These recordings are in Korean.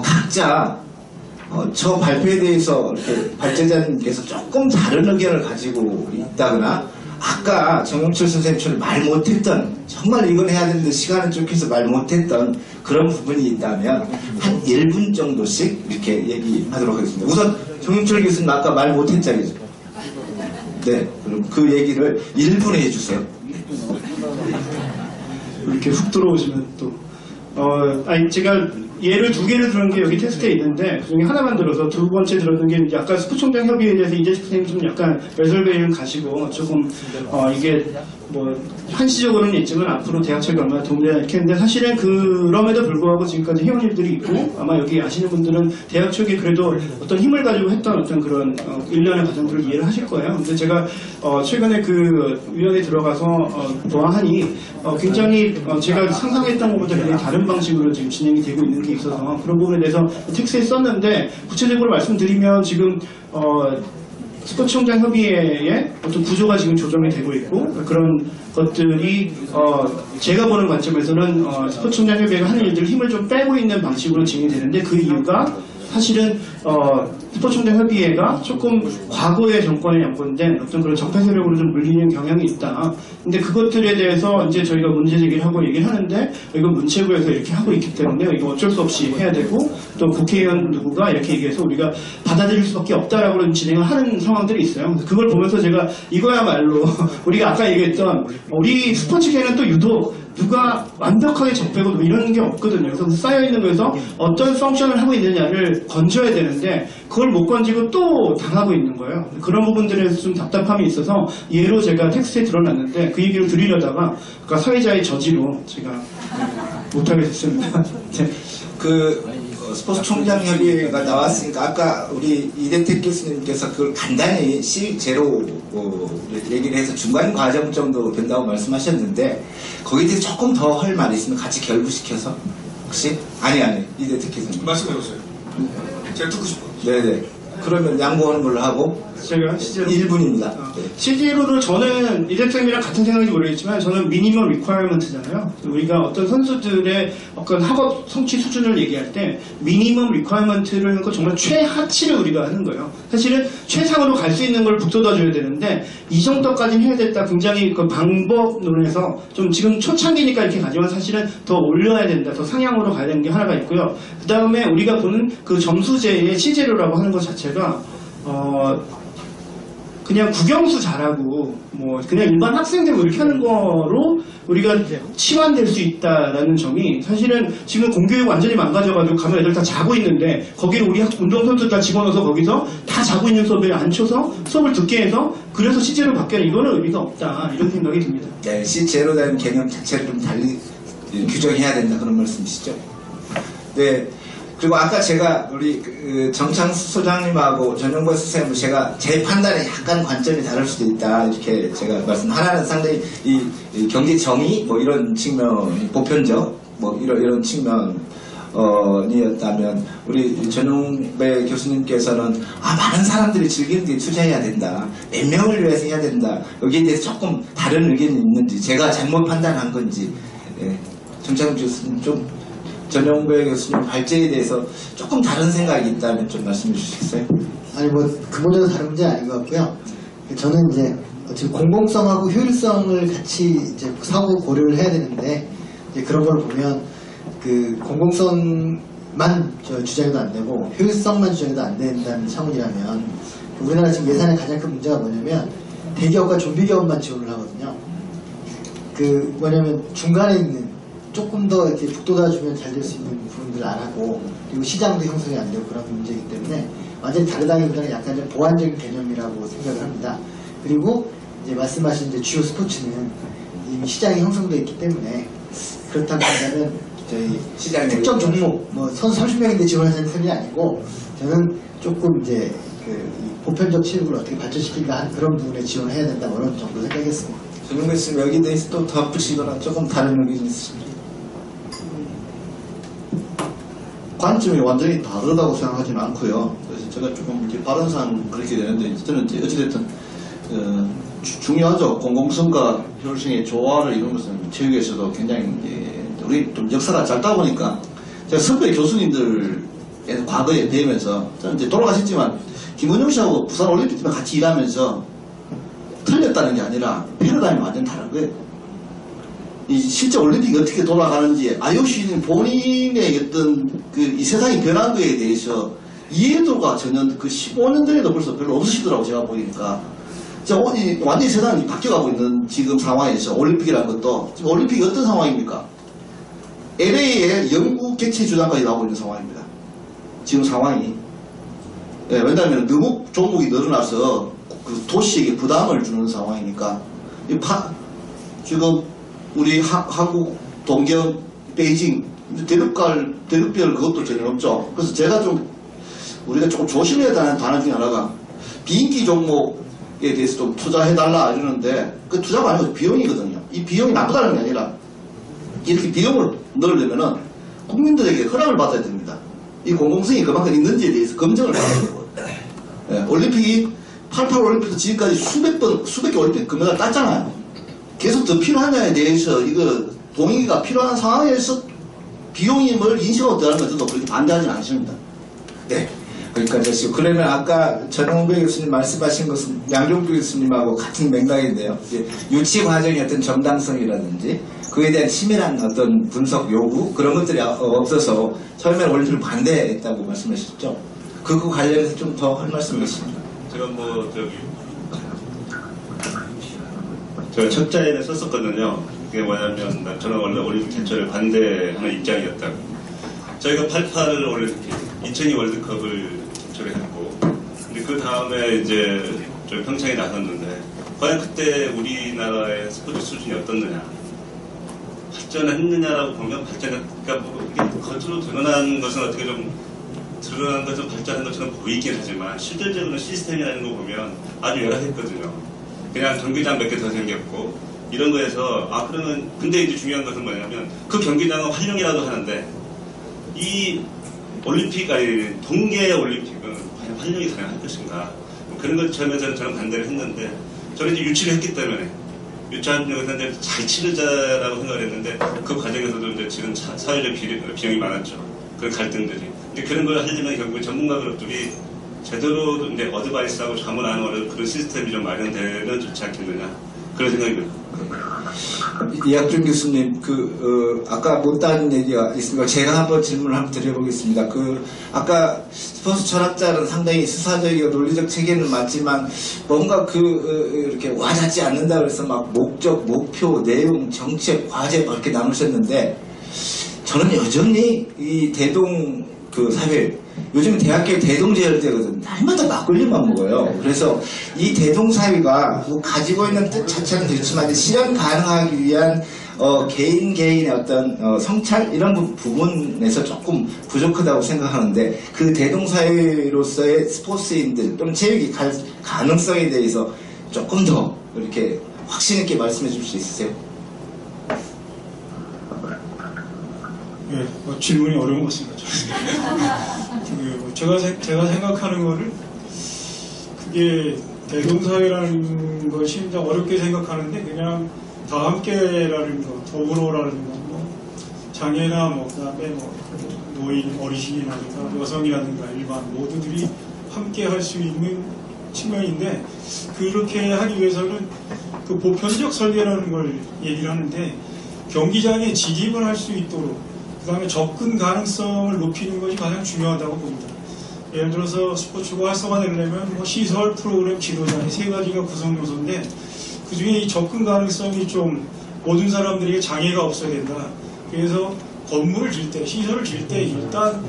각자 저 발표에 대해서 이렇게 발제자님께서 조금 다른 의견을 가지고 있다거나 아까 정영철 선생님처럼 말 못했던 정말 이건 해야 되는데 시간은 쫓겨서 말 못했던 그런 부분이 있다면 한 1분 정도씩 이렇게 얘기하도록 하겠습니다. 우선 정영철 교수님 아까 말 못했잖아요. 네, 그럼 그 얘기를 1분에 해주세요. 이렇게 훅 들어오시면 또 아니 제가 예를 두 개를 들은 게 여기 테스트에 있는데 그중에 하나만 들어서 두 번째 들었던 게 이제 아까 스포총장 협의회에 대해서 이재식 선생님 좀 약간 레설베이를 가시고 조금 이게 뭐 한시적으로는 있지만 앞으로 대학철이 얼마나 도움되나 이렇게 했는데 사실은 그럼에도 불구하고 지금까지 회원님들이 있고 아마 여기 아시는 분들은 대학 초기에 그래도 어떤 힘을 가지고 했던 어떤 그런 일련의 과정들을 이해를 하실 거예요. 근데 제가 최근에 그 위원회에 들어가서 보아하니 굉장히 제가 상상했던 것보다 굉장히 다른 방식으로 지금 진행이 되고 있는 게 있어서 그런 부분에 대해서 텍스트에 썼는데 구체적으로 말씀드리면 지금 스포츠총장 협의회의 어떤 구조가 지금 조정이 되고 있고 그런 것들이 제가 보는 관점에서는 스포츠총장 협의회가 하는 일들 힘을 좀 빼고 있는 방식으로 진행이 되는데 그 이유가 사실은 스포츠총장 협의회가 조금 과거의 정권에 양분된 어떤 그런 적폐 세력으로 좀 물리는 경향이 있다. 근데 그것들에 대해서 이제 저희가 문제 제기를 하고 얘기를 하는데 이거 문체부에서 이렇게 하고 있기 때문에 이거 어쩔 수 없이 해야 되고 또 국회의원 누구가 이렇게 얘기해서 우리가 받아들일 수밖에 없다라고 진행을 하는 상황들이 있어요. 그걸 보면서 제가 이거야말로 우리가 아까 얘기했던 우리 스포츠계는 또 유독 누가 완벽하게 적폐고 뭐 이런 게 없거든요. 그래서 쌓여있는 거에서 어떤 펑션을 하고 있느냐를 건져야 되는데 그걸 못 건지고 또 당하고 있는 거예요. 그런 부분들에서 좀 답답함이 있어서 예로 제가 텍스트에 드러났는데 그 얘기를 드리려다가 그러니까 사회자의 저지로 제가 못하게 됐습니다. 스포츠 총장협의회가 나왔으니까 아까 우리 이대택 교수님께서 그걸 간단히 C0 얘기를 해서 중간 과정 정도 된다고 말씀하셨는데 거기에 대해서 조금 더 할 말이 있으면 같이 결부시켜서 혹시? 아니 이대택 교수님 말씀해보세요. 제가 듣고 싶어요. 네네. 그러면 양보하는 걸로 하고 제가 실제로 1분입니다. 실제로는 저는 이대택님이랑 같은 생각인지 모르겠지만 저는 미니멈 리ኳ어먼트잖아요. 우리가 어떤 선수들의 어떤 학업 성취 수준을 얘기할 때 미니멈 리ኳ어먼트를 하는 거 정말 최하치를 우리가 하는 거예요. 사실은 최상으로 갈 수 있는 걸 북돋아줘야 되는데 이 정도까지는 해야 됐다. 굉장히 그 방법론에서 좀 지금 초창기니까 이렇게 가지만 사실은 더 올려야 된다. 더 상향으로 가야 되는 게 하나가 있고요. 그 다음에 우리가 보는 그 점수제의 시제로라고 하는 것 자체가 그냥 국영수 잘하고 뭐 그냥 일반 학생들 이렇게 하는 거로 우리가 치환될 수 있다라는 점이 사실은 지금 공교육 완전히 망가져가지고 가면 애들 다 자고 있는데 거기를 우리 운동선수들 다 집어넣어서 거기서 다 자고 있는 수업에 앉혀서 수업을 듣게 해서 그래서 시제로 바뀌는 이거는 의미가 없다 이런 생각이 듭니다. 네, C0라는 개념 자체를 좀 달리 규정해야 된다 그런 말씀이시죠? 네. 그리고 아까 제가 우리 정창수 소장님하고 전용보 선생님은 제가 제 판단에 약간 관점이 다를 수도 있다 이렇게 제가 하나는 상당히 이 경제 정의 뭐 이런 측면 보편적 뭐 이런 측면이었다면 우리 전용배 교수님께서는 많은 사람들이 즐기는 데 투자해야 된다 몇 명을 위해서 해야 된다 여기에 대해서 조금 다른 의견이 있는지 제가 잘못 판단한 건지 정창수 교수님 좀 전용배 교수님 발제에 대해서 조금 다른 생각이 있다면 좀 말씀해 주시겠어요? 아니 뭐 근본적으로 다른 문제는 아닌 것 같고요. 저는 이제 지금 공공성하고 효율성을 같이 이제 사고 고려를 해야 되는데 이제 그런 걸 보면 그 공공성만 주장해도 안 되고 효율성만 주장해도 안 된다는 차원이라면 우리나라 지금 예산의 가장 큰 문제가 뭐냐면 대기업과 좀비기업만 지원을 하거든요. 그 뭐냐면 중간에 있는 조금 더 이렇게 북돋아주면 잘 될 수 있는 부분들을 안 하고 그리고 시장도 형성이 안 되고 그런 문제이기 때문에 완전히 다르다기보다는 약간 좀 보완적인 개념이라고 생각을 합니다. 그리고 이제 말씀하신 이제 주요 스포츠는 이미 시장이 형성되어 있기 때문에 그렇다고 한다면 저희 시장 특정 종목 뭐 선수 30명인데 지원하는 셈이 아니고 저는 조금 이제 그 보편적 체육을 어떻게 발전시킬까 하는 그런 부분에 지원을 해야 된다 어느 정도 생각했습니다. 전용배 교수님 여기에 대해서 또 덧붙이거나 조금 다른 의견이 있으십니까? 관점이 완전히 다르다고 생각하지는 않고요. 그래서 제가 조금 이제 발언상 그렇게 되는데 저는 이제 어찌됐든 중요하죠. 공공성과 효율성의 조화를 이룬 것은 체육에서도 굉장히 우리 좀 역사가 짧다 보니까 제가 선배 교수님들 과거에 되면서 저는 이제 돌아가셨지만 김원영 씨하고 부산 올림픽 때 같이 일하면서 틀렸다는 게 아니라 패러다임이 완전 다른 거예요. 이 실제 올림픽이 어떻게 돌아가는지 IOC는 본인의 어떤 그 이 세상이 변한 거에 대해서 이해도가 전혀 그 15년 전에도 벌써 별로 없으시더라고 제가 보니까. 완전히 세상이 바뀌어가고 있는 지금 상황에서 올림픽이라는 것도 지금 올림픽이 어떤 상황입니까? LA에 영국 객체 주장까지 나오고 있는 상황입니다. 지금 상황이. 네, 왜냐하면 너무 종목이 늘어나서 그 도시에게 부담을 주는 상황이니까. 지금 우리 한국, 동경, 베이징, 대륙별 그것도 전혀 없죠. 그래서 제가 우리가 조금 조심해야 되는 단어 중에 하나가 비인기 종목에 대해서 좀 투자해달라 이러는데 그 투자가 아니고 비용이거든요. 이 비용이 나쁘다는 게 아니라 이렇게 비용을 넣으려면은 국민들에게 허락을 받아야 됩니다. 이 공공성이 그만큼 있는지에 대해서 검증을 받아야 되고. 예, 올림픽이 88 올림픽도 지금까지 수백 개 올림픽 금메달 땄잖아요. 계속 더 필요하냐에 대해서 이거 동의가 필요한 상황에서 비용임을 인식하고 들어가는 것도 그렇게 반대하지는 않습니다. 네. 거기까지 하시고 그러면 아까 전홍배 교수님 말씀하신 것은 양종규 교수님하고 같은 맥락인데요. 이제 유치 과정의 어떤 정당성이라든지 그에 대한 치밀한 어떤 분석 요구 그런 것들이 없어서 처음에 올림픽을 반대했다고 말씀하셨죠. 그거 관련해서 좀 더 할 말씀 있습니다. 제가 제가 첫 자에는 썼었거든요. 그게 뭐냐면 저는 원래 올림픽 개최를 반대하는 입장이었다고. 저희가 88 올림픽, 2002 월드컵을 개최를 했고, 근데 그 다음에 이제 저 평창에 나섰는데, 과연 그때 우리나라의 스포츠 수준이 어떻느냐? 발전했느냐라고 보면 그러니까 뭐 이게 겉으로 드러난 것은 어떻게 좀 드러난 것은 발전한 것처럼 보이긴 하지만 실질적으로 시스템이라는 거 보면 아주 열악했거든요. 그냥 경기장 몇 개 더 생겼고 이런 거에서 그러면 근데 이제 중요한 것은 뭐냐면 그 경기장은 활용이라도 하는데 이 올림픽 아니 동계 올림픽은 과연 활용이 가능할 것인가 뭐 그런 것처럼 저는 반대를 했는데 저는 이제 유치를 했기 때문에 유치한 쪽에서 이제 잘 치르자라고 생각을 했는데 그 과정에서도 이제 지금 사회적 비용이 많았죠. 그런 갈등들이. 근데 그런 걸 하려면 결국 전문가 그룹들이 제대로 이제 어드바이스하고 자문하는 그런 시스템이 좀 마련되면 좋지 않겠느냐 그런 생각입니다. 이학준 교수님, 아까 못다한 얘기가 있으니까 제가 한번 질문을 한번 드려보겠습니다. 아까 스포츠 철학자는 상당히 수사적이고 논리적 체계는 맞지만 뭔가 이렇게 와닿지 않는다 그래서 막 목적, 목표, 내용, 정책, 과제 이렇게 나누셨는데 저는 여전히 이 사회, 요즘 대학교에 대동제열제거든. 날마다 막걸리만 먹어요. 그래서 이 대동사회가 가지고 있는 뜻 자체는 좋지만 실현 가능하기 위한 개인의 어떤 성찰 이런 부분에서 조금 부족하다고 생각하는데 그 대동사회로서의 스포츠인들 또는 체육이 갈 가능성에 대해서 조금 더 이렇게 확신 있게 말씀해 줄 수 있으세요? 네, 질문이 어려운 것 같습니다. 제가 생각하는 거를 그게 대동사회라는 것이 진짜 어렵게 생각하는데 그냥 다 함께라는 거, 더불어라는 거, 장애나 그다음에 노인, 어르신이라든가 여성이라든가 일반 모두들이 함께 할 수 있는 측면인데 그렇게 하기 위해서는 그 보편적 설계라는 걸 얘기를 하는데 경기장에 진입을 할 수 있도록 그 다음에 접근 가능성을 높이는 것이 가장 중요하다고 봅니다. 예를 들어서 스포츠가 활성화되려면 시설, 프로그램, 지도자 이 세 가지가 구성 요소인데 그 중에 이 접근 가능성이 좀 모든 사람들에게 장애가 없어야 된다. 그래서 건물을 질 때, 시설을 질 때 일단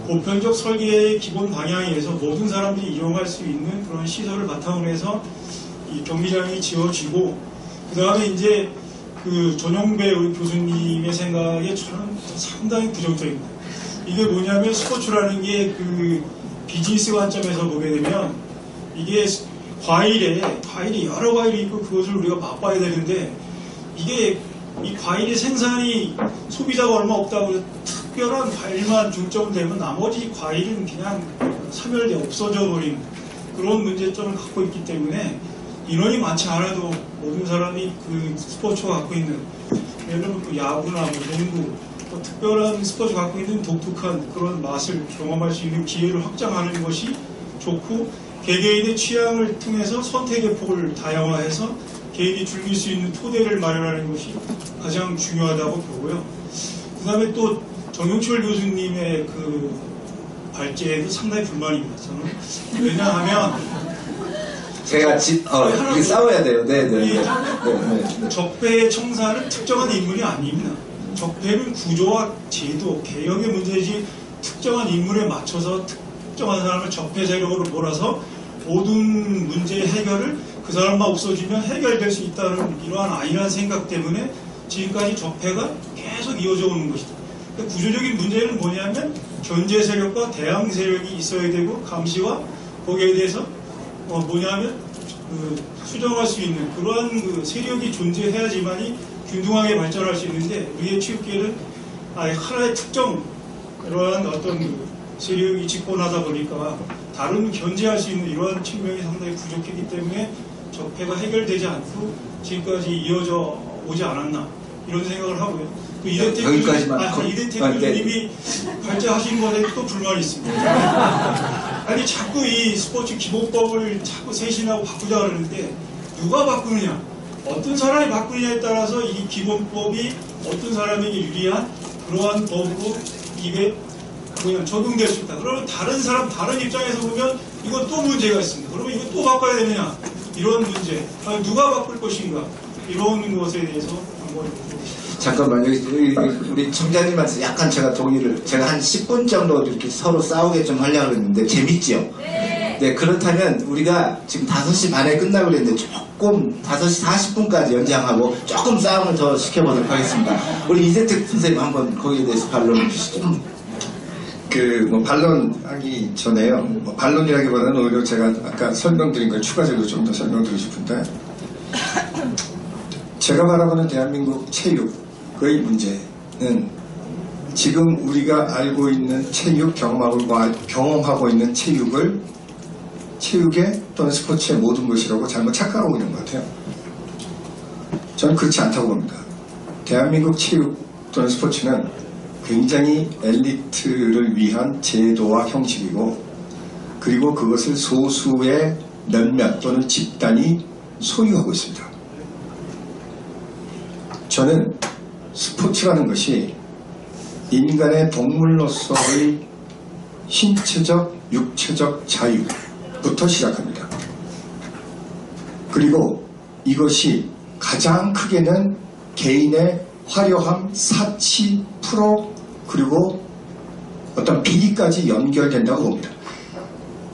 보편적 설계의 기본 방향에 의해서 모든 사람들이 이용할 수 있는 그런 시설을 바탕으로 해서 이 경기장이 지어지고 그 다음에 이제 전용배 우리 교수님의 생각에 저는 상당히 부정적입니다. 이게 뭐냐면 스포츠라는 게 비즈니스 관점에서 보게 되면 이게 과일이 여러 과일이 있고 그것을 우리가 맛봐야 되는데 이게 이 과일의 생산이 소비자가 얼마 없다고 해서 특별한 과일만 중점되면 나머지 과일은 그냥 사멸돼 없어져 버린 그런 문제점을 갖고 있기 때문에 인원이 많지 않아도 모든 사람이 그 스포츠가 갖고 있는 예를 들면 야구나 농구 특별한 스포츠 갖고 있는 독특한 그런 맛을 경험할 수 있는 기회를 확장하는 것이 좋고, 개개인의 취향을 통해서 선택의 폭을 다양화해서 개인이 즐길 수 있는 토대를 마련하는 것이 가장 중요하다고 보고요. 그 다음에 또 정용철 교수님의 그 발제에도 상당히 불만입니다. 저는. 왜냐하면 제가 이게 싸워야 돼요. 네네네. 적폐의 청사는 특정한 인물이 아닙니다. 적폐는 구조와 제도, 개혁의 문제이지 특정한 인물에 맞춰서 특정한 사람을 적폐 세력으로 몰아서 모든 문제의 해결을 그 사람만 없어지면 해결될 수 있다는 이러한 안일한 생각 때문에 지금까지 적폐가 계속 이어져 오는 것이다. 그러니까 구조적인 문제는 뭐냐면 견제 세력과 대항 세력이 있어야 되고, 감시와 거기에 대해서 수정할 수 있는 그러한 그 세력이 존재해야지만이 균등하게 발전할 수 있는데, 우리의 취업계는 하나의 특정 그러한 어떤 그 세력이 집권하다 보니까 다른 견제할 수 있는 이러한 측면이 상당히 부족했기 때문에 적폐가 해결되지 않고 지금까지 이어져 오지 않았나 이런 생각을 하고요. 또 이대택 교수님이 발제하신 것에 또 불만이 있습니다. 아니 자꾸 이 스포츠 기본법을 자꾸 쇄신하고 바꾸자 그러는데 누가 바꾸느냐, 어떤 사람이 바꾸느냐에 따라서 이 기본법이 어떤 사람에게 유리한 그러한 법으로 이게 적용될 수 있다. 그러면 다른 사람, 다른 입장에서 보면 이건 또 문제가 있습니다. 그러면 이거 또 바꿔야 되느냐, 이런 문제, 누가 바꿀 것인가, 이런 것에 대해서 한번 잠깐만요. 우리 청자님한테 약간 제가 동의를, 제가 한 10분 정도 이렇게 서로 싸우게 좀 하려고 했는데 재밌지요? 네, 그렇다면 우리가 지금 5시 반에 끝나고 그랬는데 조금 5시 40분까지 연장하고 조금 싸움을 더 시켜보도록 하겠습니다. 우리 이재택 선생님 한번 거기에 대해서 반론해 주시죠. 반론하기 전에요. 반론이라기보다는 오히려 제가 아까 설명드린 걸 추가적으로 좀 더 설명드리고 싶은데, 제가 바라보는 대한민국 체육의 문제는 지금 우리가 알고 있는 체육, 경험하고 있는 체육의 또는 스포츠의 모든 것이라고 잘못 착각하고 있는 것 같아요. 저는 그렇지 않다고 봅니다. 대한민국 체육 또는 스포츠는 굉장히 엘리트를 위한 제도와 형식이고, 그리고 그것을 소수의 몇몇 또는 집단이 소유하고 있습니다. 저는 스포츠라는 것이 인간의 동물로서의 신체적, 육체적 자유부터 시작합니다. 그리고 이것이 가장 크게는 개인의 화려함, 사치, 프로, 그리고 어떤 비리까지 연결된다고 봅니다.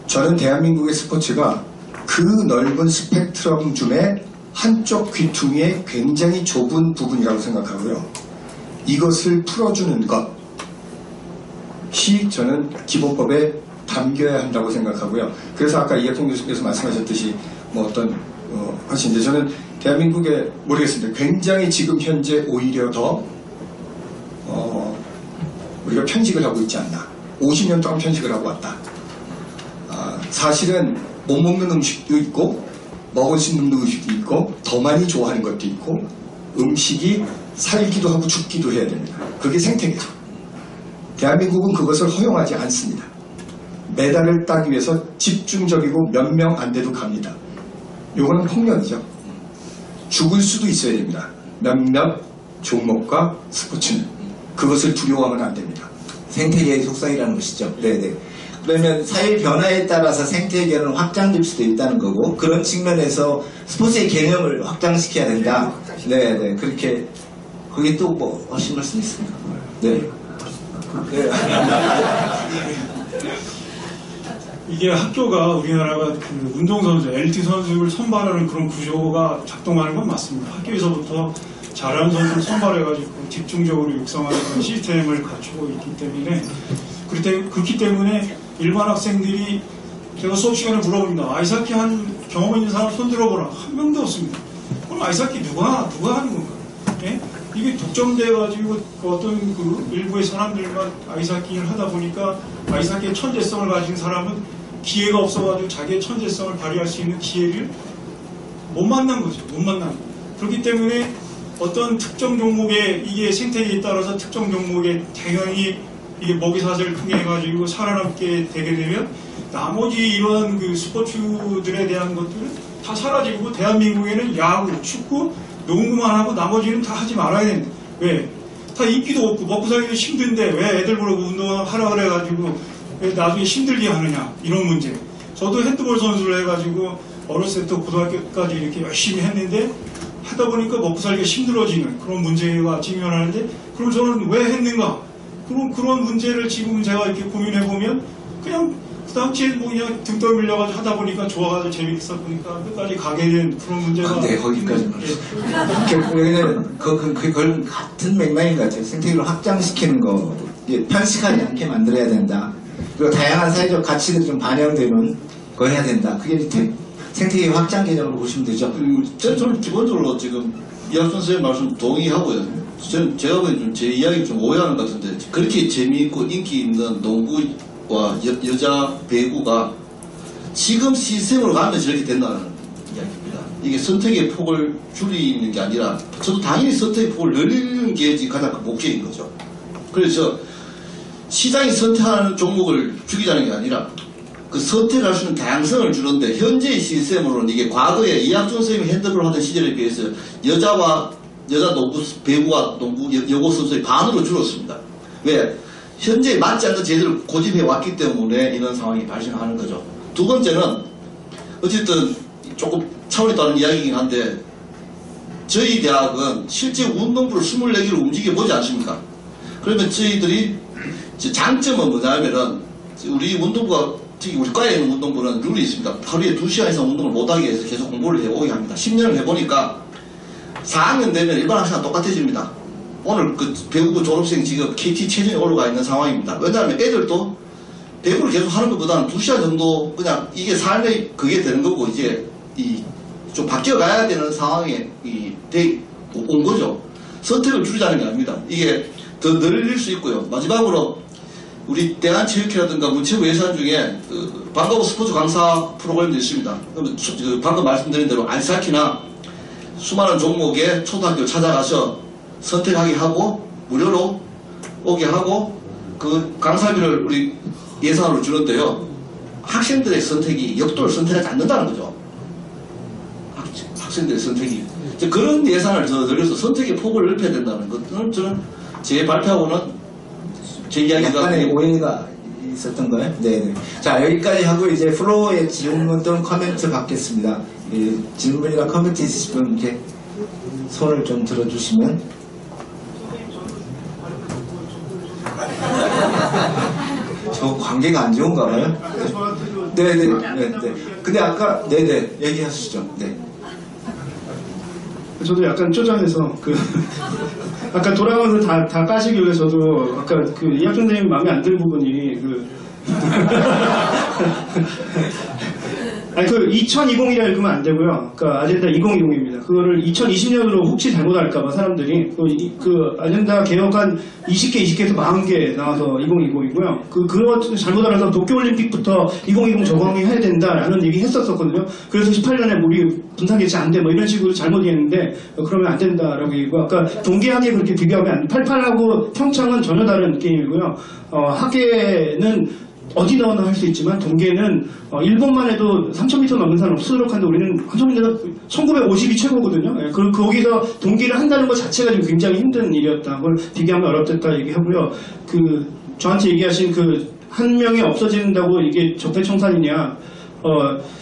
저는 대한민국의 스포츠가 그 넓은 스펙트럼 중에 한쪽 귀퉁이의 굉장히 좁은 부분이라고 생각하고요. 이것을 풀어주는 것이 저는 기본법에 담겨야 한다고 생각하고요. 그래서 아까 이학경 교수께서 말씀하셨듯이 하시는데, 저는 대한민국에 모르겠습니다. 굉장히 지금 현재 오히려 더 우리가 편식을 하고 있지 않나. 50년 동안 편식을 하고 왔다. 사실은 못 먹는 음식도 있고 먹을 수 있는 음식도 있고 더 많이 좋아하는 것도 있고, 음식이 살기도 하고 죽기도 해야 됩니다. 그게 생태계죠. 대한민국은 그것을 허용하지 않습니다. 메달을 따기 위해서 집중적이고 몇 명 안 돼도 갑니다. 요거는 폭력이죠. 죽을 수도 있어야 됩니다. 몇몇 종목과 스포츠는. 그것을 두려워하면 안 됩니다. 생태계의 속성이라는 것이죠. 네네. 그러면 사회 변화에 따라서 생태계는 확장될 수도 있다는 거고, 그런 측면에서 스포츠의 개념을 확장시켜야 된다. 네네. 그렇게, 거기 또 뭐 하신 말씀 있습니까? 네. 네. 이게 학교가 우리나라가 그 운동선수, 엘리트 선수를 선발하는 그런 구조가 작동하는 건 맞습니다. 학교에서부터 잘하는 선수를 선발해가지고 집중적으로 육성하는 그런 시스템을 갖추고 있기 때문에, 그렇기 때문에 일반 학생들이, 제가 수업 시간에 물어봅니다. 아이스하키 한 경험 있는 사람 손 들어보라. 한 명도 없습니다. 그럼 아이스하키 누가 하는 건가? 예? 이게 독점돼가지고 어떤 그 일부의 사람들만 아이스하키를 하다 보니까 아이스하키의 천재성을 가진 사람은 기회가 없어가지고 자기의 천재성을 발휘할 수 있는 기회를 못 만난 거죠. 못 만난 거. 그렇기 때문에 어떤 특정 종목의 이게 생태계에 따라서 특정 종목의 당연히 이게 먹이사슬을 통해 가지고 살아남게 되게 되면 나머지 이런 그 스포츠들에 대한 것들은 다 사라지고 대한민국에는 야구, 축구, 농구만 하고 나머지는 다 하지 말아야 되는데 왜? 다 인기도 없고 먹고 살기도 힘든데 왜 애들 보라고 운동하라 그래가지고 왜 나중에 힘들게 하느냐 이런 문제. 저도 핸드볼 선수를 해가지고 어렸을 때부터 고등학교까지 이렇게 열심히 했는데 하다 보니까 먹고 살기가 힘들어지는 그런 문제와 직면하는데 그럼 저는 왜 했는가? 그런 문제를 지금 제가 이렇게 고민해보면 그냥 그 당시에 뭐 그냥 등 떠밀려가지고 하다 보니까 좋아가지고 재밌어 보니까 끝까지 가게 된 그런 문제가. 네, 거기까지는. 왜냐면 그걸 같은 맥락인 것 같아요. 생태계를 확장시키는 거, 편식하지 않게 만들어야 된다. 그리고 다양한 사회적 가치들이 좀 반영되는 거 해야 된다. 그게 이제 생태계 확장 개념으로 보시면 되죠. 저는 기본적으로 지금 이학준 선생님 말씀 동의하고요. 제가 보기엔 제 이야기 좀 오해하는 것 같은데 그렇게 재미있고 인기 있는 농구와 여자 배구가 지금 시스템으로 가면 저렇게 된다는 이야기입니다. 이게 선택의 폭을 줄이는 게 아니라 저도 당연히 선택의 폭을 늘리는 게 지금 가장 큰 목적인 거죠. 그래서 시장이 선택하는 종목을 죽이자는 게 아니라 그 선택할 수 있는 다양성을 주는데 현재의 시스템으로는 이게 과거에 이학준 선생님이 핸드볼 하던 시절에 비해서 여자 농구 배구와 농구 여고 선수의 반으로 줄었습니다. 왜? 현재에 맞지 않는 제도를 고집해 왔기 때문에 이런 상황이 발생하는 거죠. 두 번째는 어쨌든 조금 차원이 다른 이야기이긴 한데 저희 대학은 실제 운동부를 24개를 움직여 보지 않습니까? 그러면 저희들이 장점은 뭐냐면은 우리 운동부가 특히 우리 과에 있는 운동부는 룰이 있습니다. 하루에 2시간 이상 운동을 못하게 해서 계속 공부를 해오게 합니다. 10년을 해보니까 4학년 되면 일반 학생과 똑같아집니다. 오늘 그 배구부 졸업생 지금 KT 체전에 올라가 있는 상황입니다. 왜냐하면 애들도 배구를 계속 하는 것보다는 2시간 정도 그냥 이게 삶의 그게 되는 거고 이제 좀 바뀌어 가야 되는 상황에 온 거죠. 선택을 줄이자는 게 아닙니다. 이게 더 늘릴 수 있고요. 마지막으로 우리 대한체육회라든가 문체부 예산 중에 그 방과후 스포츠 강사 프로그램도 있습니다. 방금 말씀드린 대로 아이스하키나 수많은 종목에 초등학교 찾아가서 선택하게 하고 무료로 오게 하고 그 강사비를 우리 예산으로 주는데요. 학생들의 선택이 역도를 선택하지 않는다는 거죠. 학생들의 선택이. 그런 예산을 더 늘려서 선택의 폭을 넓혀야 된다는 것은 저는 제 발표하고는 제 이야기가 약간의 오해가 있었던 거예요? 네. 자, 여기까지 하고 이제 플로어에 질문 또는 코멘트 받겠습니다. 질문이나 코멘트 있으시면 이렇게 손을 좀 들어주시면. 저 관계가 안 좋은가 봐요? 네네. 근데 아까, 네네. 얘기하시죠. 네. 저도 약간 쪼잔해서 아까 돌아가면서 다 까시기 위해서 저도 아까 그 이학준 선생님 마음에 안 드는 부분이 아니 그 2020이라 읽으면 안 되고요. 그 아젠다 2020입니다. 그거를 2020년으로 혹시 잘못 알까봐 사람들이 그 아젠다 개혁한 20개에서 40개 나와서 2020이고요. 그거 잘못 알아서 도쿄올림픽부터 2020 적용해야 된다라는 얘기 했었거든요. 그래서 18년에 우리 분산개최 안 돼 뭐 이런 식으로 잘못 얘기했는데 그러면 안 된다라고 얘기고 아까 동계학예 그렇게 비교하면 안 돼. 88하고 평창은 전혀 다른 게임이고요. 학예는 어디 나오나 할 수 있지만 동계는 일본만 해도 3,000m 넘는 사람 없도록 하는데 우리는 1950이 최고거든요. 거기서 동계를 한다는 것 자체가 지금 굉장히 힘든 일이었다. 그걸 비교하면 어렵겠다 얘기하고요. 저한테 얘기하신 한 명이 없어진다고 이게 적폐청산이냐.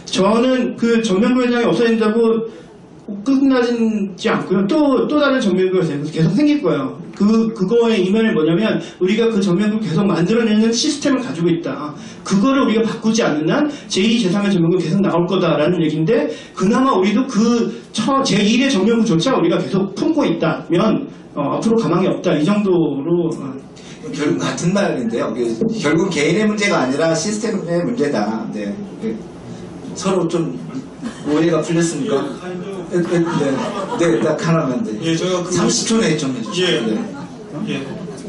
저는 정명구 회장이 없어진다고 끝나지 않고요. 또 다른 정명구가 계속 생길 거예요. 그거의 이면이 뭐냐면 우리가 그 정명구를 계속 만들어내는 시스템을 가지고 있다. 그거를 우리가 바꾸지 않는 한 제2, 제3의 정명구가 계속 나올 거다라는 얘기인데 그나마 우리도 제1의 정명구조차 우리가 계속 품고 있다면 앞으로 가망이 없다. 이 정도로 결국 같은 말인데요. 결국 개인의 문제가 아니라 시스템의 문제다. 네. 서로 좀 오해가 풀렸습니까? 네, 딱 하나만. 네. 예, 제가 30초 내에 좀 해주시죠. 예,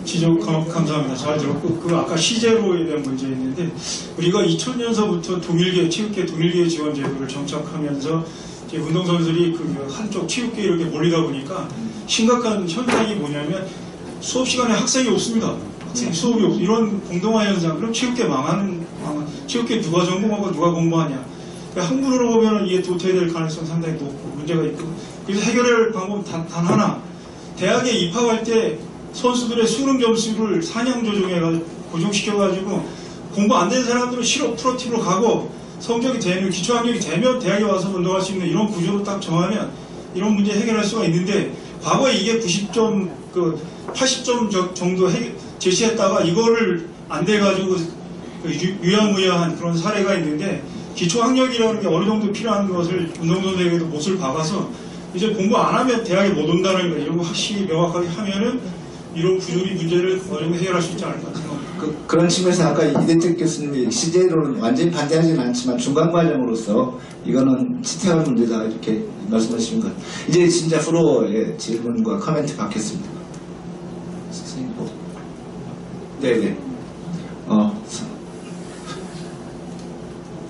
지적 감사합니다. 잘 들었고, 아까 시제로에 대한 문제 있는데, 우리가 2000년서부터 체육계 동일계 지원 제도를 정착하면서 이렇게 운동선수들이 그 한쪽 체육계에 이렇게 몰리다 보니까 심각한 현상이 뭐냐면 수업 시간에 학생이 없습니다. 학생이 수업이 없어. 이런 공동화 현상. 그럼 체육계 망하는 체육계 누가 전공하고 누가 공부하냐. 그러니까 한국으로 보면 이게 도태될 가능성이 상당히 높고 문제가 있고. 그래서 해결할 방법은 단 하나. 대학에 입학할 때 선수들의 수능 점수를 상향 조정해가지고 고정시켜가지고 공부 안 되는 사람들은 실업 프로팀으로 가고 성적이 되면 기초학력이 되면 대학에 와서 운동할 수 있는 이런 구조로 딱 정하면 이런 문제 해결할 수가 있는데 과거에 이게 90점, 80점 정도 제시했다가 이거를 안 돼가지고 유야무야한 그런 사례가 있는데 기초학력이라는 게 어느 정도 필요한 것을 운동선수에게도 못을 박아서 이제 공부 안 하면 대학에 못 온다는 거 이런 거 확실히 명확하게 하면은 이런 부조리 문제를 어느 정도 해결할 수 있지 않을까 생각합니다. 그런 측면에서 아까 이대택 교수님이 CJ로는 완전히 반대하지는 않지만 중간 과정으로서 이거는 지탱할 문제다 이렇게 말씀하시는 것. 이제 진짜 프로의 질문과 코멘트 받겠습니다. 선생님 뭐? 네네.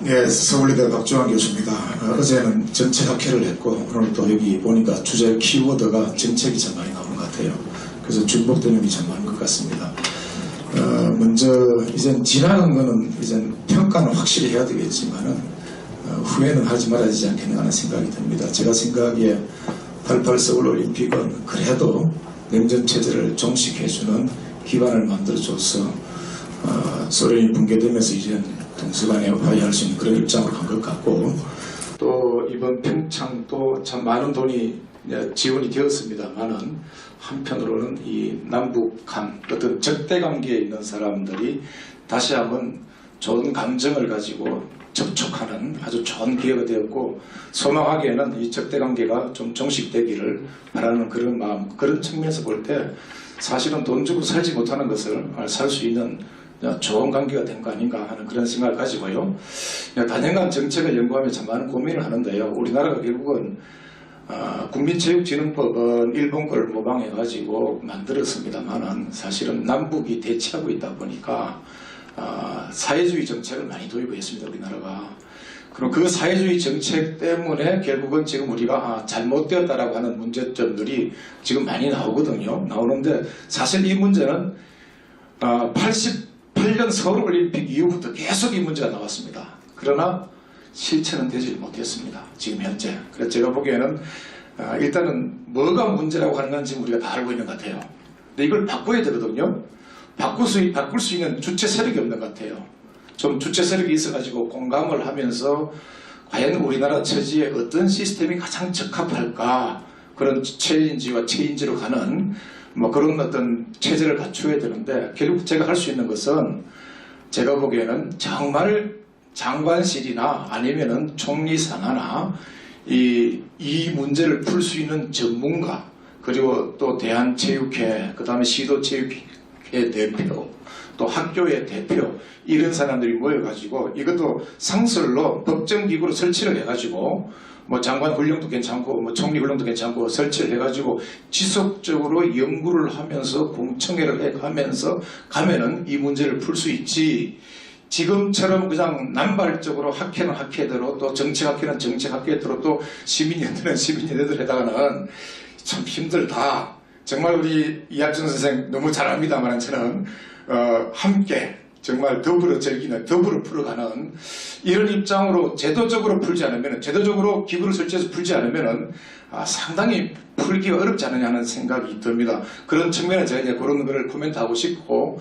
네, 서울예대 박주환 교수입니다. 어제는 정책학회를 했고 오늘 또 여기 보니까 주제 키워드가 정책이 참 많이 나오는 것 같아요. 그래서 중복되는 게 참 많은 것 같습니다. 먼저 이젠 지나간 거는 이젠 평가는 확실히 해야 되겠지만은 후회는 하지 말아야 되지 않겠나 하는 생각이 듭니다. 제가 생각하기에 88 서울올림픽은 그래도 냉전체제를 종식해주는 기반을 만들어줘서 소련이 붕괴되면서 이제 동서간에 화해할 수 있는 그런 입장으로 간 것 같고 또 이번 평창도 참 많은 돈이 지원이 되었습니다만은 한편으로는 이 남북한 어떤 적대관계에 있는 사람들이 다시 한번 좋은 감정을 가지고 접촉하는 아주 좋은 기회가 되었고 소망하기에는 이 적대관계가 좀 종식되기를 바라는 그런 마음, 그런 측면에서 볼 때 사실은 돈 주고 살지 못하는 것을 살 수 있는 좋은 관계가 된 거 아닌가 하는 그런 생각을 가지고요. 단연간 정책을 연구하며 참 많은 고민을 하는데요. 우리나라가 결국은 국민체육진흥법은 일본 걸 모방해가지고 만들었습니다만은 사실은 남북이 대치하고 있다 보니까 사회주의 정책을 많이 도입했습니다. 우리나라가. 그럼 그 사회주의 정책 때문에 결국은 지금 우리가 잘못되었다라고 하는 문제점들이 지금 많이 나오거든요. 나오는데 사실 이 문제는 88년 서울올림픽 이후부터 계속 이 문제가 나왔습니다. 그러나 실체는 되지 못했습니다. 지금 현재. 그래서 제가 보기에는 일단은 뭐가 문제라고 하는 건지 우리가 다 알고 있는 것 같아요. 근데 이걸 바꿔야 되거든요. 바꿀 수 있는 주체 세력이 없는 것 같아요. 좀 주체 세력이 있어가지고 공감을 하면서 과연 우리나라 처지에 어떤 시스템이 가장 적합할까 그런 체인지와 체인지로 가는 뭐 그런 어떤 체제를 갖춰야 되는데 결국 제가 할 수 있는 것은 제가 보기에는 정말 장관실이나 아니면은 총리 산하나 이 문제를 풀 수 있는 전문가 그리고 또 대한체육회 그 다음에 시도체육회 대표 또 학교의 대표 이런 사람들이 모여가지고 이것도 상설로 법정기구로 설치를 해가지고 뭐 장관 훈련도 괜찮고 뭐 총리 훈련도 괜찮고 설치를 해가지고 지속적으로 연구를 하면서 공청회를 해가면서 가면은 이 문제를 풀 수 있지. 지금처럼 그냥 남발적으로 학회는 학회대로 또 정책학회는 정책학회대로 또 시민연대는 시민연대대로 해다가는 참 힘들다. 정말 우리 이학준 선생 너무 잘합니다만 저는 함께 정말 더불어 즐기는 더불어 풀어가는 이런 입장으로 제도적으로 풀지 않으면 제도적으로 기구를 설치해서 풀지 않으면 상당히 풀기가 어렵지 않느냐 하는 생각이 듭니다. 그런 측면에 제가 이제 그런 거를 코멘트하고 싶고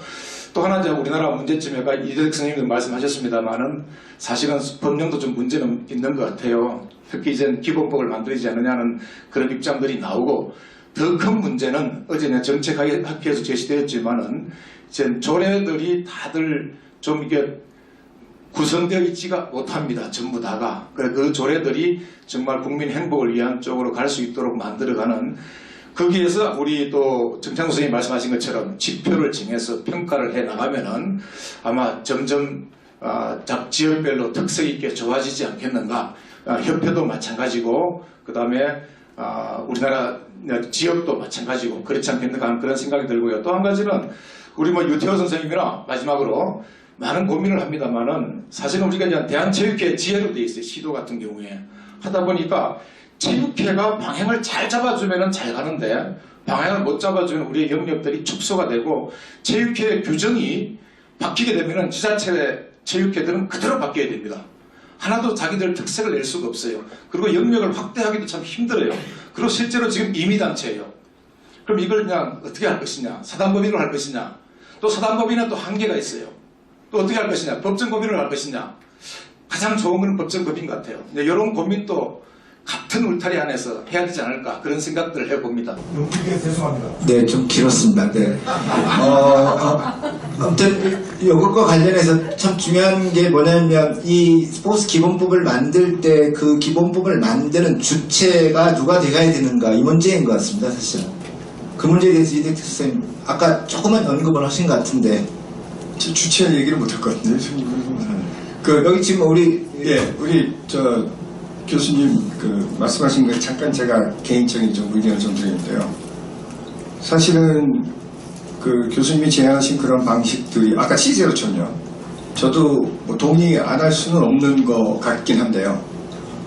또 하나 이제 우리나라 문제점에가 이대택 선생님도 말씀하셨습니다만은 사실은 법령도 좀 문제는 있는 것 같아요. 특히 이제 기본법을 만들지 않느냐는 그런 입장들이 나오고 더 큰 문제는 어제 정책학회에서 제시되었지만은 이제 조례들이 다들 좀 이게 구성되어 있지가 못합니다. 전부 다가. 그 조례들이 정말 국민 행복을 위한 쪽으로 갈 수 있도록 만들어가는 거기에서 우리 또 정창수 선생님이 말씀하신 것처럼 지표를 정해서 평가를 해 나가면은 아마 점점 지역별로 특색 있게 좋아지지 않겠는가. 협회도 마찬가지고 그 다음에 우리나라 지역도 마찬가지고 그렇지 않겠는가 하는 그런 생각이 들고요. 또 한 가지는 우리 뭐 유태호 선생님이나 마지막으로 많은 고민을 합니다만은 사실은 우리가 이제 대한체육회 지혜로 돼 있어요. 시도 같은 경우에 하다 보니까 체육회가 방향을 잘 잡아주면 잘 가는데 방향을 못 잡아주면 우리의 영역들이 축소가 되고 체육회 규정이 바뀌게 되면 지자체 체육회들은 그대로 바뀌어야 됩니다. 하나도 자기들 특색을 낼 수가 없어요. 그리고 영역을 확대하기도 참 힘들어요. 그리고 실제로 지금 임의단체예요. 그럼 이걸 그냥 어떻게 할 것이냐? 사단법인으로 할 것이냐? 또 사단법인은 또 한계가 있어요. 또 어떻게 할 것이냐? 법정법인으로 할 것이냐? 가장 좋은 건 법정법인 같아요. 이런 고민도 같은 울타리 안에서 해야 되지 않을까 그런 생각들을 해봅니다. 죄송합니다. 네, 좀 길었습니다. 네. 아무튼 이것과 관련해서 참 중요한 게 뭐냐면 이 스포츠 기본법을 만들 때 그 기본법을 만드는 주체가 누가 돼가야 되는가 이 문제인 것 같습니다. 사실은. 그 문제에 대해서 이덕태 선생님 아까 조금만 언급을 하신 것 같은데 주체 얘기를 못 할 것 같은데. 여기 지금 우리 우리 교수님 말씀하신 거 잠깐 제가 개인적인 좀 의견을 좀 드리는데요. 사실은 교수님이 제안하신 그런 방식들이 아까 취재로처럼요. 저도 뭐 동의 안 할 수는 없는 것 같긴 한데요.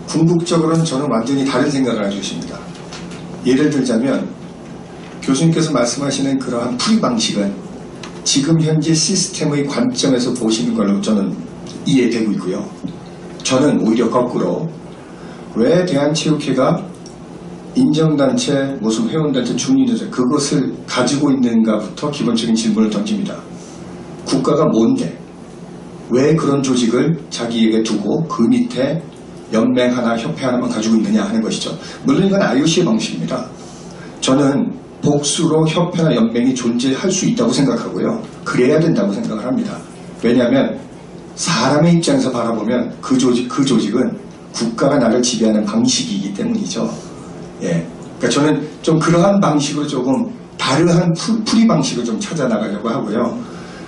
궁극적으로는 저는 완전히 다른 생각을 가지고 있습니다. 예를 들자면 교수님께서 말씀하시는 그러한 풀이 방식은 지금 현재 시스템의 관점에서 보시는 걸로 저는 이해되고 있고요. 저는 오히려 거꾸로 왜 대한체육회가 인정단체, 무슨 회원단체, 중위단체 그것을 가지고 있는가부터 기본적인 질문을 던집니다. 국가가 뭔데? 왜 그런 조직을 자기에게 두고 그 밑에 연맹 하나, 협회 하나만 가지고 있느냐 하는 것이죠. 물론 이건 IOC의 방식입니다. 저는 복수로 협회나 연맹이 존재할 수 있다고 생각하고요. 그래야 된다고 생각을 합니다. 왜냐하면 사람의 입장에서 바라보면 그 조직은 국가가 나를 지배하는 방식이기 때문이죠. 예. 그러니까 저는 좀 그러한 방식으로 조금 다르한 풀이 방식을 좀 찾아 나가려고 하고요.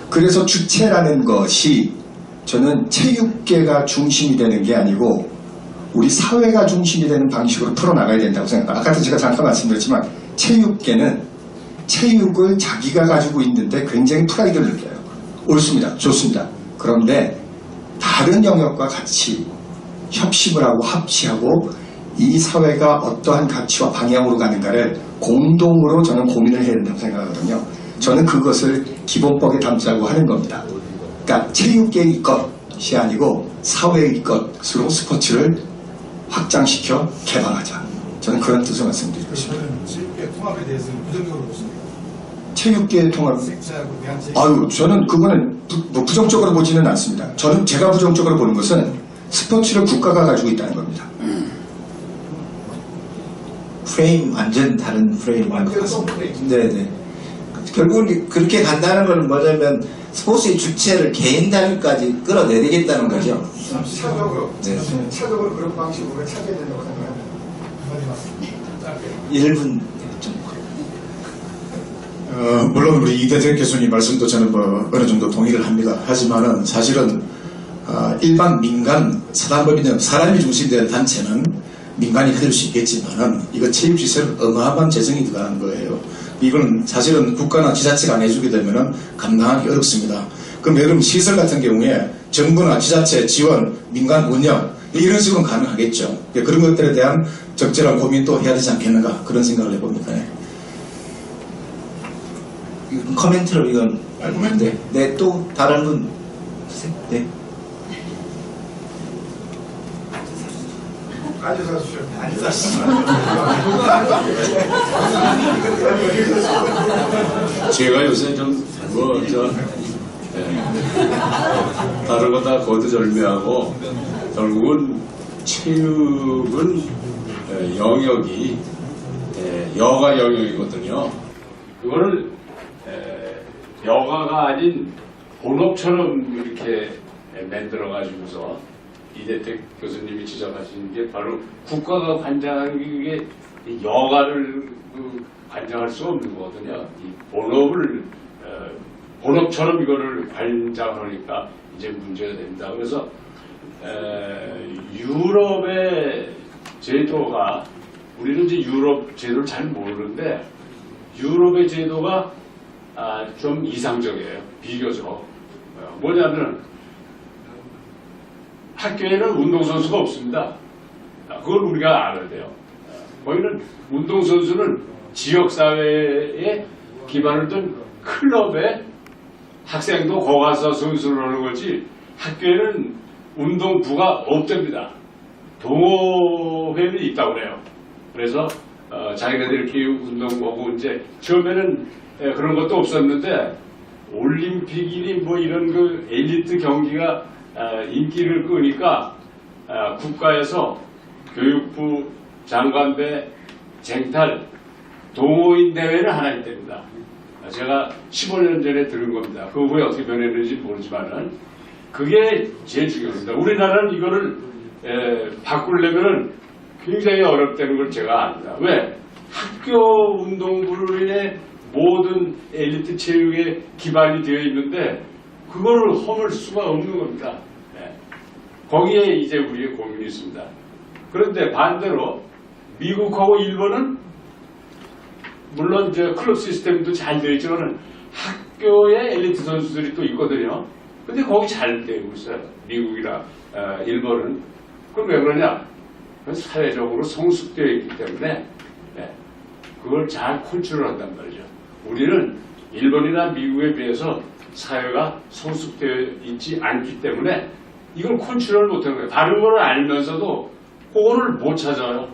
그래서 주체라는 것이 저는 체육계가 중심이 되는 게 아니고 우리 사회가 중심이 되는 방식으로 풀어나가야 된다고 생각합니다. 아까도 제가 잠깐 말씀드렸지만 체육계는 체육을 자기가 가지고 있는데 굉장히 프라이드를 느껴요. 옳습니다. 좋습니다. 그런데 다른 영역과 같이 협심을 하고 합치하고 이 사회가 어떠한 가치와 방향으로 가는가를 공동으로 저는 고민을 해야 된다고 생각하거든요. 저는 그것을 기본법에 담자고 하는 겁니다. 그러니까 체육계의 것이 아니고 사회의 것으로 스포츠를 확장시켜 개방하자. 저는 그런 뜻을 말씀드리고 싶습니다. 체육계 통합에 대해서는 부정적으로 보십니까? 체육계 통합. 저는 그거는 부정적으로 보지는 않습니다. 저는 제가 부정적으로 보는 것은 스포츠를 국가가 가지고 있다는 겁니다. 프레임 완전 다른 프레임인 것 같습니다. 네네. 결국은 그렇게 간다는 건 뭐냐면 스포츠의 주체를 개인 단위까지 끌어내리겠다는 거죠. 차적으로 그런 방식으로 찾아야 된다고 생각합니다. 1분 좀. 물론 우리 이대택 교수님 말씀도 저는 어느 정도 동의를 합니다. 하지만은 사실은 일반 민간 사단법인처럼 사람이 중심된 단체는 민간이 가질 수 있겠지만은 이거 체육시설 어마어마한 재정이 들어가는 거예요. 이건 사실은 국가나 지자체가 안 해주게 되면은 감당하기 어렵습니다. 그럼 예를 들면 시설 같은 경우에 정부나 지자체 지원, 민간 운영 이런 식으로는 가능하겠죠. 그런 것들에 대한 적절한 고민도 해야 되지 않겠는가 그런 생각을 해봅니다. 커멘트로 이건 네, 또 다른 분 네. 제가 요새 좀 다른 거 다 거두절미하고 결국은 체육은 영역이 여가 영역이거든요. 그거를 여가가 아닌 본업처럼 이렇게 만들어가지고서 이대택 교수님이 지적하신 게 바로 국가가 관장하는 게 여가를 관장할 수 없는 거거든요. 이 본업을 본업처럼 이거를 관장하니까 이제 문제가 된다. 그래서 유럽의 제도가 우리는 이제 유럽 제도를 잘 모르는데 유럽의 제도가 좀 이상적이에요. 비교적 뭐냐면 학교에는 운동선수가 없습니다. 그걸 우리가 알아야 돼요. 거기는 운동선수는 지역사회에 기반을 둔 클럽에 학생도 거기 가서 선수를 하는 거지 학교에는 운동부가 없답니다. 동호회는 있다고 그래요. 그래서 자기네들끼리 운동하고 이제 처음에는 그런 것도 없었는데 올림픽이니 뭐 이런 그 엘리트 경기가 인기를 끄니까 국가에서 교육부 장관배 쟁탈 동호인 대회를 하나 있답니다. 제가 15년 전에 들은 겁니다. 그 후에 어떻게 변했는지 모르지만은 그게 제일 중요합니다. 우리나라는 이거를 바꾸려면은 굉장히 어렵다는 걸 제가 압니다. 왜? 학교 운동부의 모든 엘리트 체육에 기반이 되어 있는데 그거를 허물 수가 없는 겁니다. 거기에 이제 우리의 고민이 있습니다. 그런데 반대로 미국하고 일본은 물론 이제 클럽 시스템도 잘 되어 있지만 학교에 엘리트 선수들이 또 있거든요. 근데 거기 잘 되고 있어요. 미국이나 일본은. 그럼 왜 그러냐? 그건 사회적으로 성숙되어 있기 때문에 그걸 잘 컨트롤한단 말이죠. 우리는 일본이나 미국에 비해서 사회가 성숙되어 있지 않기 때문에 이걸 컨트롤 못하는 거예요. 다른 걸 알면서도 그거를 못 찾아요.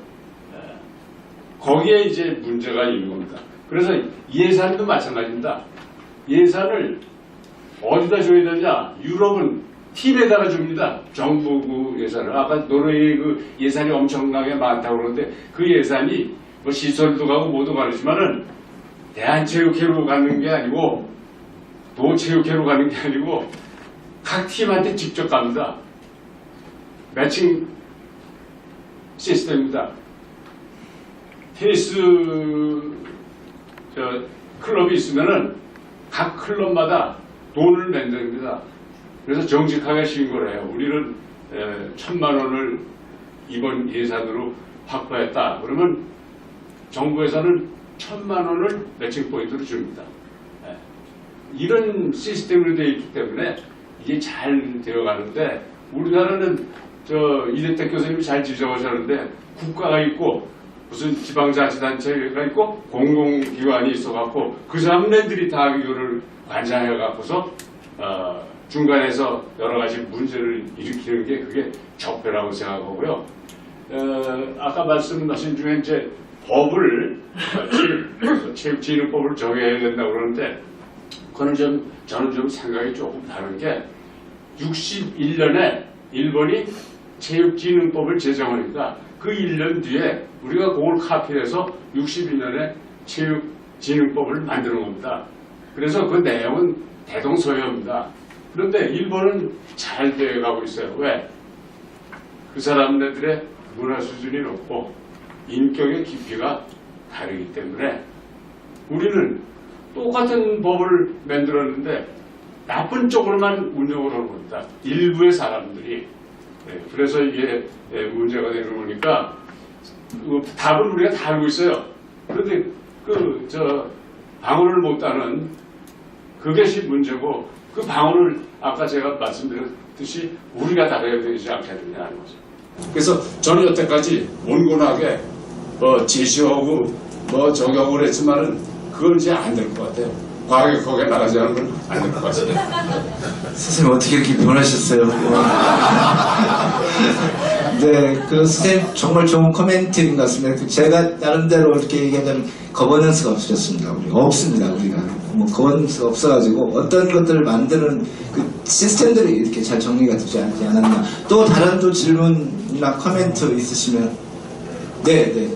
거기에 이제 문제가 있는 겁니다. 그래서 예산도 마찬가지입니다. 예산을 어디다 줘야 되냐? 유럽은 팀에다가 줍니다. 정부 그 예산을. 아까 노르웨이 그 예산이 엄청나게 많다고 그러는데 그 예산이 뭐 시설도 가고 뭐도 가르지만은 대한체육회로 가는 게 아니고 도체육회로 가는 게 아니고 각 팀한테 직접 갑니다. 매칭 시스템입니다. 테니스 클럽이 있으면은 각 클럽마다 돈을 낸답니다. 그래서 정직하게 신고를 해요. 우리는 1,000만 원을 이번 예산으로 확보했다. 그러면 정부에서는 1,000만 원을 매칭 포인트로 줍니다. 이런 시스템으로 되어 있기 때문에 이게 잘 되어 가는데 우리나라는 이대택 교수님이 잘 지적하셨는데 국가가 있고 무슨 지방자치단체가 있고 공공기관이 있어갖고 그 사람들이 다 이거를 관장해갖고서 중간에서 여러 가지 문제를 일으키는 게 그게 적폐라고 생각하고요. 아까 말씀하신 중에 이제 법을 체육진흥법을 정해야 된다고 그러는데 그거는 저는 좀 생각이 조금 다른 게 61년에 일본이 체육진흥법을 제정하니까 그 1년 뒤에 우리가 그걸 카피해서 61년에 체육진흥법을 만드는 겁니다. 그래서 그 내용은 대동소이합니다. 그런데 일본은 잘 되어가고 있어요. 왜? 그 사람들의 문화 수준이 높고 인격의 깊이가 다르기 때문에 우리는 똑같은 법을 만들었는데 나쁜 쪽으로만 운영을 하는 겁니다. 일부의 사람들이. 그래서 이게 문제가 되는 거니까 답은 우리가 다 알고 있어요. 그런데 방언을 못 따는 그것이 문제고 그 방언을 아까 제가 말씀드렸듯이 우리가 다뤄야 되지 않겠느냐는 거죠. 그래서 저는 여태까지 온건하게 제시하고 적용을 했지만은 그건 이제 안 될 것 같아요. 과격하게 나가지 않은 건 안 될 것 같습니다. 선생님 어떻게 이렇게 변하셨어요? 네, 그 선생님 정말 좋은 코멘트인 것 같습니다. 제가 나름대로 이렇게 얘기하자면 거버넌스가 없어졌습니다. 없습니다. 우리가 뭐 거버넌스가 없어가지고 어떤 것들을 만드는 그 시스템들이 이렇게 잘 정리가 되지 않지 않았나. 또 다른 또 질문이나 코멘트 있으시면 네.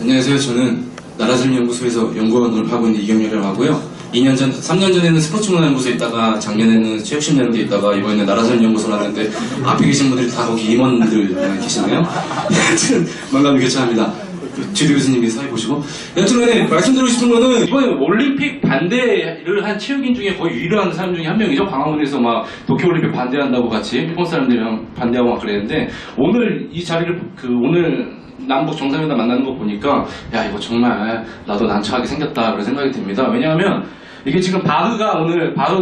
안녕하세요. 저는 나라슬연구소에서 연구원을 하고 있는 이경렬이라고 하고요. 3년 전에는 스포츠문화연구소에 있다가 작년에는 체육심연대에 있다가 이번에는 나라슬연구소를 하는데 앞에 계신 분들이 다 거기 임원들 계시네요. 하여튼 만나면 교차합니다. 지도 교수님이 사회 보시고. 여튼 말씀드리고 싶은 거는 이번에 올림픽 반대를 한 체육인 중에 거의 유일한 사람 중에 한 명이죠. 광화문에서 막 도쿄올림픽 반대한다고 같이 일본 사람들이랑 반대하고 막 그랬는데 오늘 이 자리를 오늘 남북 정상회담 만나는 거 보니까 야 이거 정말 나도 난처하게 생겼다 그런 생각이 듭니다. 왜냐하면 이게 지금 바흐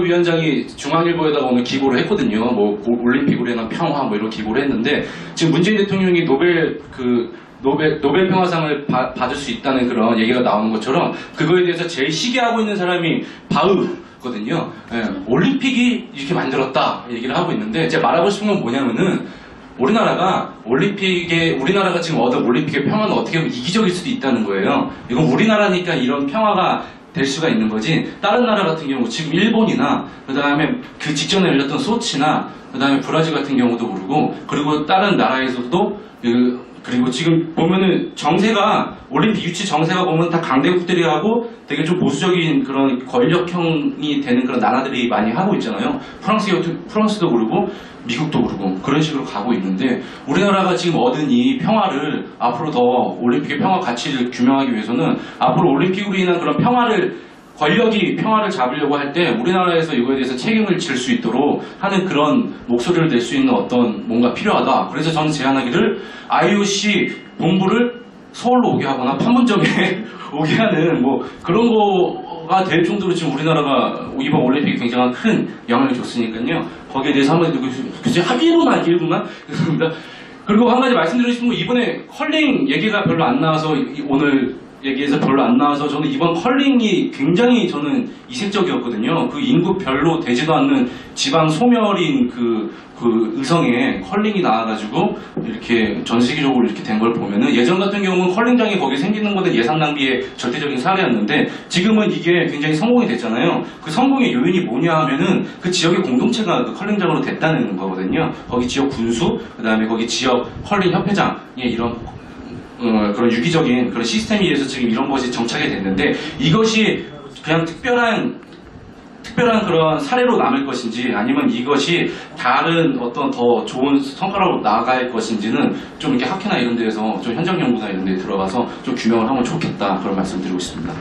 위원장이 중앙일보에다가 오늘 기고를 했거든요. 뭐 올림픽으로 인한 평화 뭐 이런 기고를 했는데 지금 문재인 대통령이 노벨 평화상을 받을 수 있다는 그런 얘기가 나오는 것처럼 그거에 대해서 제일 시기하고 있는 사람이 바흐거든요. 예, 올림픽이 이렇게 만들었다 얘기를 하고 있는데 제가 말하고 싶은 건 뭐냐면은 우리나라가 지금 얻은 올림픽의 평화는 어떻게 보면 이기적일 수도 있다는 거예요. 이건 우리나라니까 이런 평화가 될 수가 있는 거지 다른 나라 같은 경우 지금 일본이나 그 다음에 그 직전에 열렸던 소치나 그 다음에 브라질 같은 경우도 그러고 그리고 다른 나라에서도 그리고 지금 보면은 정세가 올림픽 유치 정세가 보면 다 강대국들이 하고 되게 좀 보수적인 그런 권력형이 되는 그런 나라들이 많이 하고 있잖아요. 프랑스도 그러고 미국도 그러고 그런 식으로 가고 있는데 우리나라가 지금 얻은 이 평화를 앞으로 더 올림픽의 평화 가치를 규명하기 위해서는 앞으로 올림픽으로 인한 그런 권력이 평화를 잡으려고 할 때 우리나라에서 이거에 대해서 책임을 질 수 있도록 하는 그런 목소리를 낼 수 있는 어떤 뭔가 필요하다. 그래서 저는 제안하기를 IOC 본부를 서울로 오게 하거나 판문점에 오게 하는 뭐 그런 거가 될 정도로 지금 우리나라가 이번 올림픽이 굉장히 큰 영향을 줬으니까요. 거기에 대해서 한번 그치 합의로만 일부만 그렇습니다. 그리고 한 가지 말씀드리고 싶은 건 이번에 컬링 얘기가 별로 안 나와서 오늘 얘기에서 별로 안 나와서 저는 이번 컬링이 굉장히 저는 이색적이었거든요. 그 인구 별로 되지도 않는 지방 소멸인 그 의성에 컬링이 나와가지고 이렇게 전 세계적으로 이렇게 된 걸 보면은 예전 같은 경우는 컬링장이 거기 생기는 것은 예산 낭비의 절대적인 사례였는데 지금은 이게 굉장히 성공이 됐잖아요. 그 성공의 요인이 뭐냐 하면은 그 지역의 공동체가 그 컬링장으로 됐다는 거거든요. 거기 지역 군수, 그 다음에 거기 지역 컬링 협회장의 이런 그런 유기적인 그런 시스템에 의해서 지금 이런 것이 정착이 됐는데 이것이 그냥 특별한 그런 사례로 남을 것인지 아니면 이것이 다른 어떤 더 좋은 성과로 나아갈 것인지는 좀 이렇게 학회나 이런 데에서 좀 현장 연구나 이런 데 들어가서 좀 규명을 하면 좋겠다 그런 말씀 드리고 싶습니다.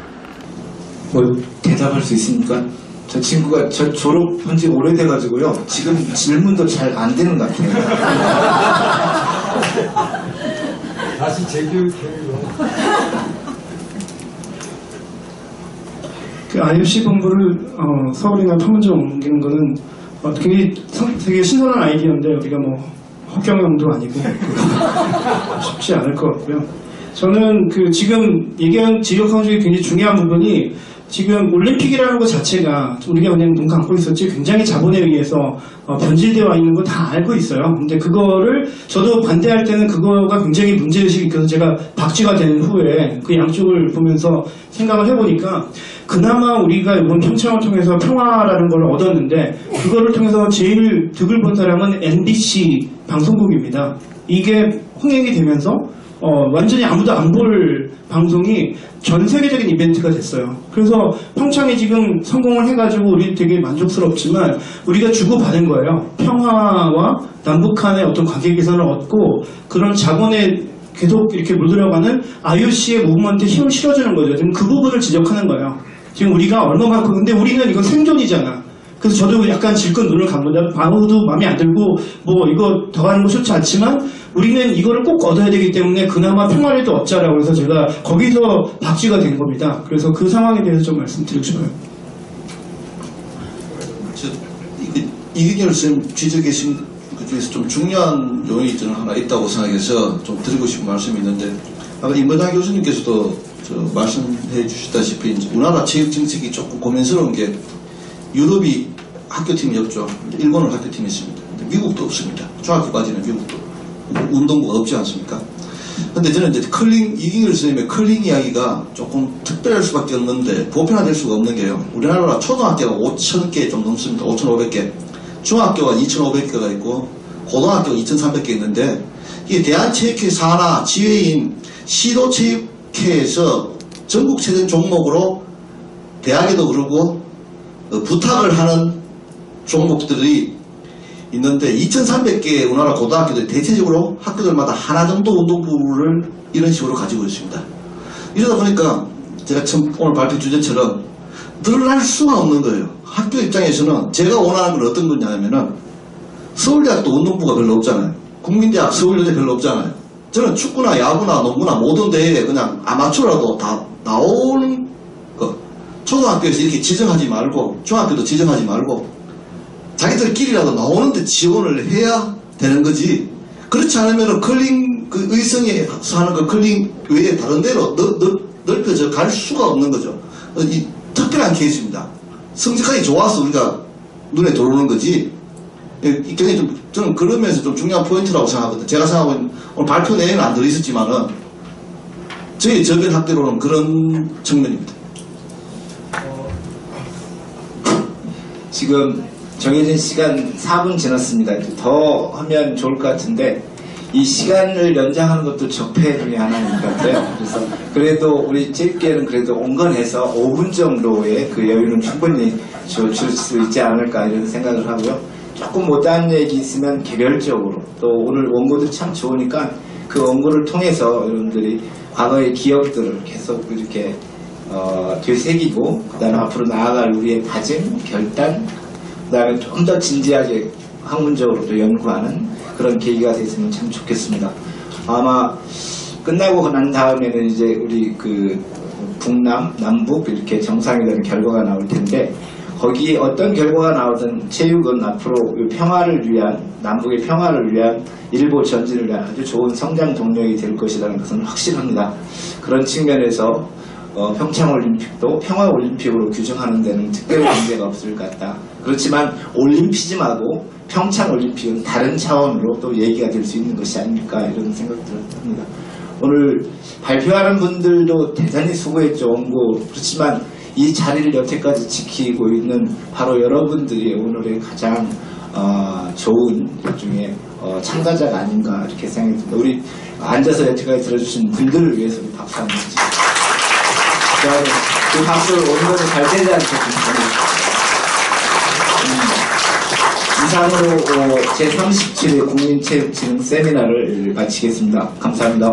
뭐 대답할 수 있습니까? 저 친구가 저 졸업한 지 오래돼가지고요. 지금 질문도 잘 안 되는 것 같아요. 다시 재교육해요. 그 IOC 본부를 서울이나 판문점 옮기는 거는 굉장히 되게 신선한 아이디어인데 우리가 뭐 허경영도 아니고 쉽지 않을 것 같고요. 저는 그 지금 얘기한 지역화원 중에 굉장히 중요한 부분이 지금 올림픽이라는 것 자체가 우리가 그냥 눈 감고 있었지 굉장히 자본에 의해서 변질되어 있는 거 다 알고 있어요. 근데 그거를 저도 반대할 때는 그거가 굉장히 문제의식이 있어서 제가 박쥐가 된 후에 그 양쪽을 보면서 생각을 해보니까 그나마 우리가 이번 평창을 통해서 평화라는 걸 얻었는데 그거를 통해서 제일 득을 본 사람은 MBC 방송국입니다. 이게 흥행이 되면서 완전히 아무도 안 볼 방송이 전 세계적인 이벤트가 됐어요. 그래서 평창에 지금 성공을 해가지고 우리 되게 만족스럽지만 우리가 주고받은 거예요. 평화와 남북한의 어떤 관계 개선을 얻고 그런 자본에 계속 이렇게 물들어가는 IOC의 무브먼트에 힘을 실어주는 거죠. 지금 그 부분을 지적하는 거예요. 지금 우리가 얼마만큼 근데 우리는 이건 생존이잖아. 그래서 저도 약간 질끈 눈을 감는다. 바흐도 마음에 안 들고 뭐 이거 더 하는 거 좋지 않지만 우리는 이거를 꼭 얻어야 되기 때문에 그나마 평화라도 얻자라고 해서 제가 거기서 박쥐가 된 겁니다. 그래서 그 상황에 대해서 좀 말씀드리고 싶어요. 이기결 선생님 지적하신 그 중에서 좀 중요한 요인이 저는 하나 있다고 생각해서 좀 드리고 싶은 말씀이 있는데 아까 임원장 교수님께서도 말씀해 주셨다시피 우리나라 체육 정책이 조금 고민스러운 게 유럽이 학교팀이 없죠. 일본은 학교팀이 있습니다. 미국도 없습니다. 중학교까지는 미국도 운동부가 없지 않습니까? 근데 저는 이제 이기결 선생님의 컬링 이야기가 조금 특별할 수밖에 없는데 보편화될 수가 없는 게요. 우리나라 초등학교가 5,000개 좀 넘습니다. 5,500개. 중학교가 2,500개가 있고 고등학교가 2,300개 있는데 이게 대한체육회 산하 지회인 시도체육회에서 전국체전 종목으로 대학에도 그러고 부탁을 하는 종목들이 있는데 2,300개 우리나라 고등학교들 대체적으로 학교들마다 하나 정도 운동부를 이런 식으로 가지고 있습니다. 이러다 보니까 제가 처음 오늘 발표 주제처럼 늘어날 수가 없는 거예요. 학교 입장에서는 제가 원하는 건 어떤 거냐면은 서울대학도 운동부가 별로 없잖아요. 국민대학, 서울여대 별로 없잖아요. 저는 축구나 야구나 농구나 모든 대회에 그냥 아마추어라도 다 나오는 거. 초등학교에서 이렇게 지정하지 말고 중학교도 지정하지 말고 자기들끼리라도 나오는데 지원을 해야 되는 거지. 그렇지 않으면 컬링 그 의성에서 하는 그 컬링 외에 다른 데로 넓혀져 갈 수가 없는 거죠. 이 특별한 케이스입니다. 성적하기 좋아서 우리가 눈에 들어오는 거지. 굉장히 좀 저는 그런 면에서 좀 중요한 포인트라고 생각하거든요. 제가 생각하기엔 오늘 발표 내에는 안 들어있었지만은 저희 저변 학대로는 그런 측면입니다. 지금 정해진 시간 4분 지났습니다. 이제 더 하면 좋을 것 같은데 이 시간을 연장하는 것도 적폐 중에 하나인 것 같아요. 그래서 그래도 우리 짧게는 그래도 온건해서 5분 정도의 그 여유는 충분히 줄 수 있지 않을까 이런 생각을 하고요. 조금 못한 얘기 있으면 개별적으로 또 오늘 원고도 참 좋으니까 그 원고를 통해서 여러분들이 과거의 기억들을 계속 이렇게 되새기고 그다음에 앞으로 나아갈 우리의 다짐, 결단, 그다음에 좀 더 진지하게 학문적으로 또 연구하는 그런 계기가 됐으면 참 좋겠습니다. 아마 끝나고 난 다음에는 이제 우리 그 북남, 남북 이렇게 정상회담 결과가 나올 텐데 거기에 어떤 결과가 나오든 체육은 앞으로 평화를 위한 남북의 평화를 위한 일보 전진을 위한 아주 좋은 성장 동력이 될 것이라는 것은 확실합니다. 그런 측면에서 평창올림픽도 평화올림픽으로 규정하는 데는 특별히 문제가 없을 것 같다. 그렇지만 올림피즘하고 평창올림픽은 다른 차원으로 또 얘기가 될 수 있는 것이 아닙니까 이런 생각들을 합니다. 오늘 발표하는 분들도 대단히 수고했죠. 원고. 그렇지만 이 자리를 여태까지 지키고 있는 바로 여러분들이 오늘의 가장 좋은 일종의 참가자가 아닌가 이렇게 생각이 듭니다. 우리 앉아서 여태까지 들어주신 분들을 위해서 우리 박수 한번 주시죠. 그 박수를 온전히 잘 떼지 않겠습니다. 이상으로 제37회 국민체육진흥 세미나를 마치겠습니다. 감사합니다.